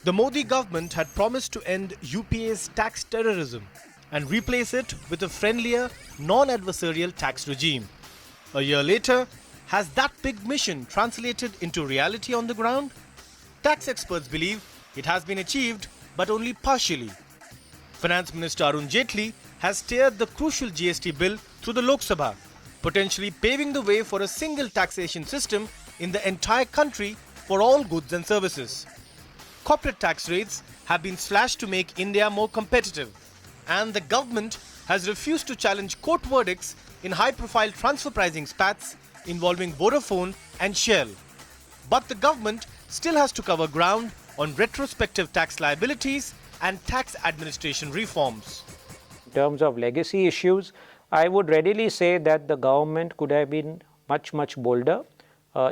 The Modi government had promised to end UPA's tax terrorism and replace it with a friendlier, non-adversarial tax regime. A year later, has that big mission translated into reality on the ground? Tax experts believe it has been achieved, but only partially. Finance Minister Arun Jaitley has steered the crucial GST bill through the Lok Sabha, potentially paving the way for a single taxation system in the entire country for all goods and services. Corporate tax rates have been slashed to make India more competitive, and the government has refused to challenge court verdicts in high-profile transfer pricing spats involving Vodafone and Shell. But the government still has to cover ground on retrospective tax liabilities and tax administration reforms. In terms of legacy issues, I would readily say that the government could have been much bolder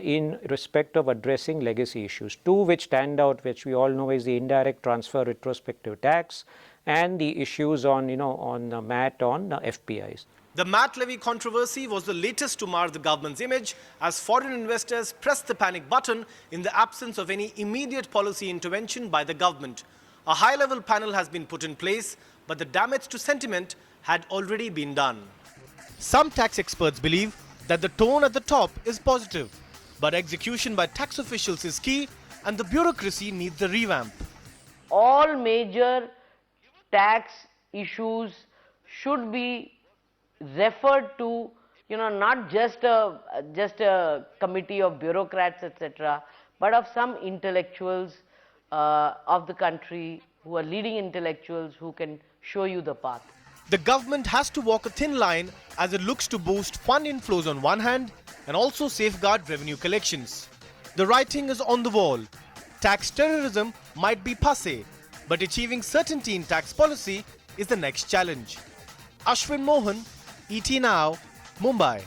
in respect of addressing legacy issues. Two which stand out, which we all know, is the indirect transfer retrospective tax and the issues on, on MAT on FPIs. The MAT levy controversy was the latest to mar the government's image as foreign investors pressed the panic button in the absence of any immediate policy intervention by the government. A high-level panel has been put in place, but the damage to sentiment had already been done. Some tax experts believe that the tone at the top is positive, but execution by tax officials is key and the bureaucracy needs a revamp. All major tax issues should be referred to, not just a committee of bureaucrats, etc., but of some intellectuals of the country who are leading intellectuals who can show you the path. The government has to walk a thin line as it looks to boost fund inflows on one hand and also safeguard revenue collections. The writing is on the wall. Tax terrorism might be passé, but achieving certainty in tax policy is the next challenge. Ashwin Mohan, ET Now, Mumbai.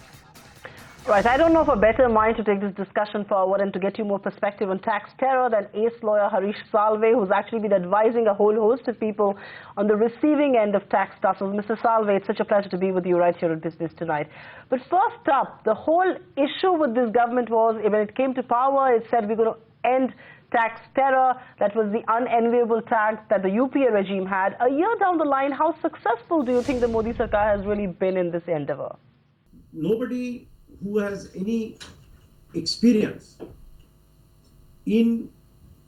Right, I don't know of a better mind to take this discussion forward and to get you more perspective on tax terror than ace lawyer Harish Salve, who's actually been advising a whole host of people on the receiving end of tax tussles. Mr. Salve, it's such a pleasure to be with you right here at Business Tonight. But first up, the whole issue with this government was, when it came to power, it said we're going to end tax terror. That was the unenviable tax that the UPA regime had. A year down the line, how successful do you think the Modi Sarkar has really been in this endeavor? Nobody who has any experience in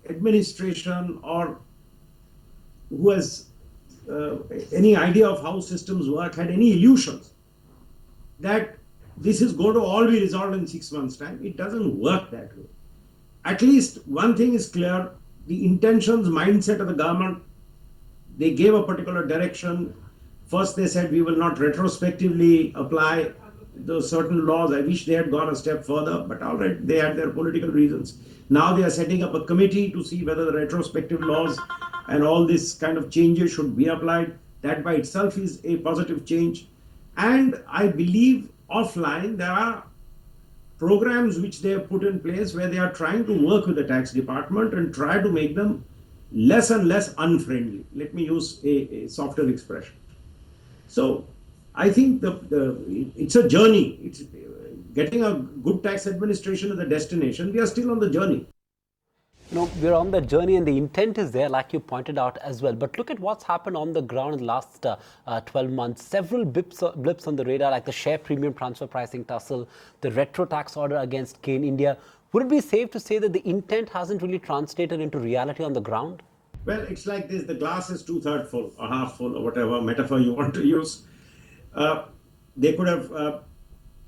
administration or who has any idea of how systems work had any illusions that this is going to all be resolved in 6 months' time. It doesn't work that way. At least one thing is clear, the intentions, mindset of the government, they gave a particular direction. First they said we will not retrospectively apply those certain laws. I wish they had gone a step further, but all right, they had their political reasons. Now they are setting up a committee to see whether the retrospective laws and all this kind of changes should be applied. That by itself is a positive change. And I believe offline there are programs which they have put in place where they are trying to work with the tax department and try to make them less and less unfriendly. Let me use a softer expression. So I think it's a journey. It's getting a good tax administration is the destination. We are still on the journey. We're on the journey and the intent is there, like you pointed out as well. But look at what's happened on the ground in the last 12 months. Several blips on the radar, like the share premium transfer pricing tussle, the retro tax order against Kane India. Would it be safe to say that the intent hasn't really translated into reality on the ground? Well, it's like this. The glass is 2/3 full or half full or whatever metaphor you want to use. They could have,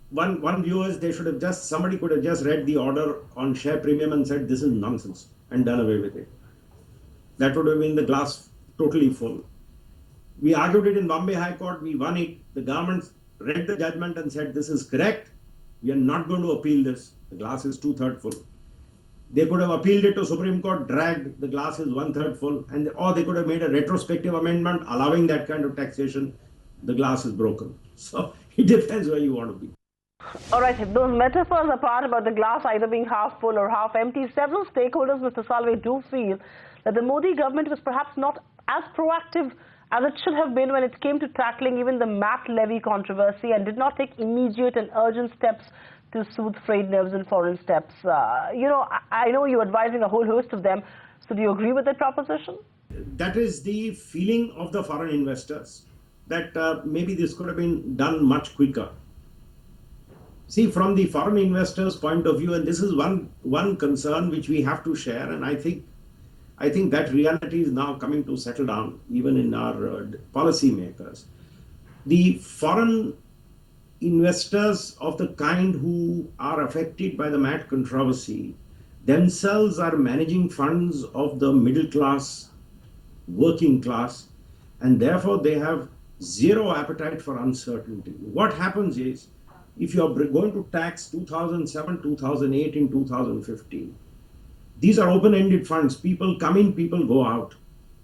one viewers, somebody could have just read the order on share premium and said this is nonsense and done away with it. That would have been the glass totally full. We argued it in Bombay High Court, we won it. The government read the judgment and said this is correct. We are not going to appeal this. The glass is 2/3 full. They could have appealed it to Supreme Court, dragged, the glass is 1/3 full, or they could have made a retrospective amendment allowing that kind of taxation. The glass is broken. So it depends where you want to be. All right, those metaphors apart about the glass either being half full or half empty, several stakeholders, Mr. Salve, do feel that the Modi government was perhaps not as proactive as it should have been when it came to tackling even the MAT levy controversy and did not take immediate and urgent steps to soothe frayed nerves and foreign steps. I know you're advising a whole host of them. So do you agree with that proposition? That is the feeling of the foreign investors, that maybe this could have been done much quicker. See, from the foreign investors' point of view, and this is one concern which we have to share, and I think that reality is now coming to settle down even in our policy makers. The foreign investors of the kind who are affected by the MAT controversy themselves are managing funds of the middle class, working class, and therefore they have zero appetite for uncertainty. What happens is, if you are going to tax 2007, 2008 and 2015, these are open-ended funds. People come in, people go out.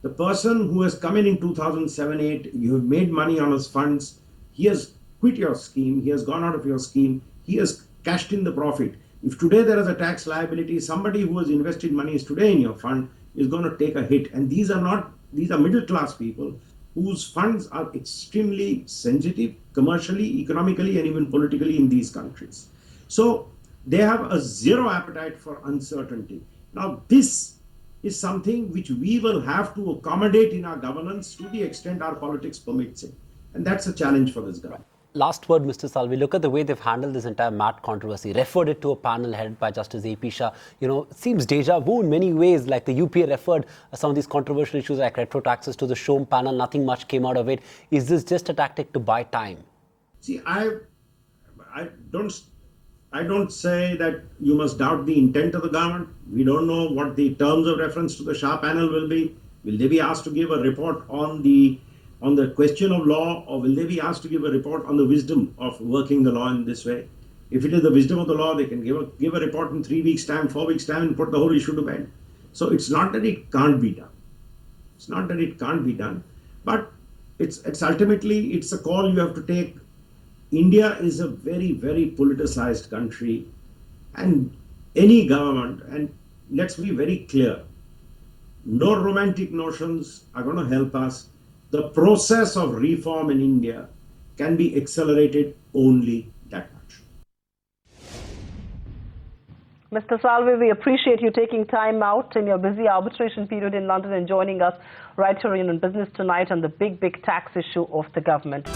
The person who has come in 2007-8, you have made money on his funds, he has quit your scheme, he has gone out of your scheme, he has cashed in the profit. If today there is a tax liability, somebody who has invested money today in your fund is going to take a hit. And these are middle class people whose funds are extremely sensitive commercially, economically, and even politically in these countries. So they have a zero appetite for uncertainty. Now, this is something which we will have to accommodate in our governance to the extent our politics permits it. And that's a challenge for this government. Last word, Mr. Salve. Look at the way they've handled this entire MAT controversy, referred it to a panel headed by Justice A.P. Shah. You know, it seems deja vu in many ways, like the UPA referred some of these controversial issues like retro taxes to the SHOAM panel. Nothing much came out of it. Is this just a tactic to buy time? See, I don't say that you must doubt the intent of the government. We don't know what the terms of reference to the Shah panel will be. Will they be asked to give a report on the question of law, or will they be asked to give a report on the wisdom of working the law in this way? If it is the wisdom of the law, they can give a report in 3 weeks' time, 4 weeks' time, and put the whole issue to bed. So it's not that it can't be done. It's not that it can't be done, but it's ultimately a call you have to take. India is a very, very politicized country, and any government, and let's be very clear, no romantic notions are going to help us. The process of reform in India can be accelerated only that much. Mr. Salve, we appreciate you taking time out in your busy arbitration period in London and joining us right here in Business Tonight on the big tax issue of the government.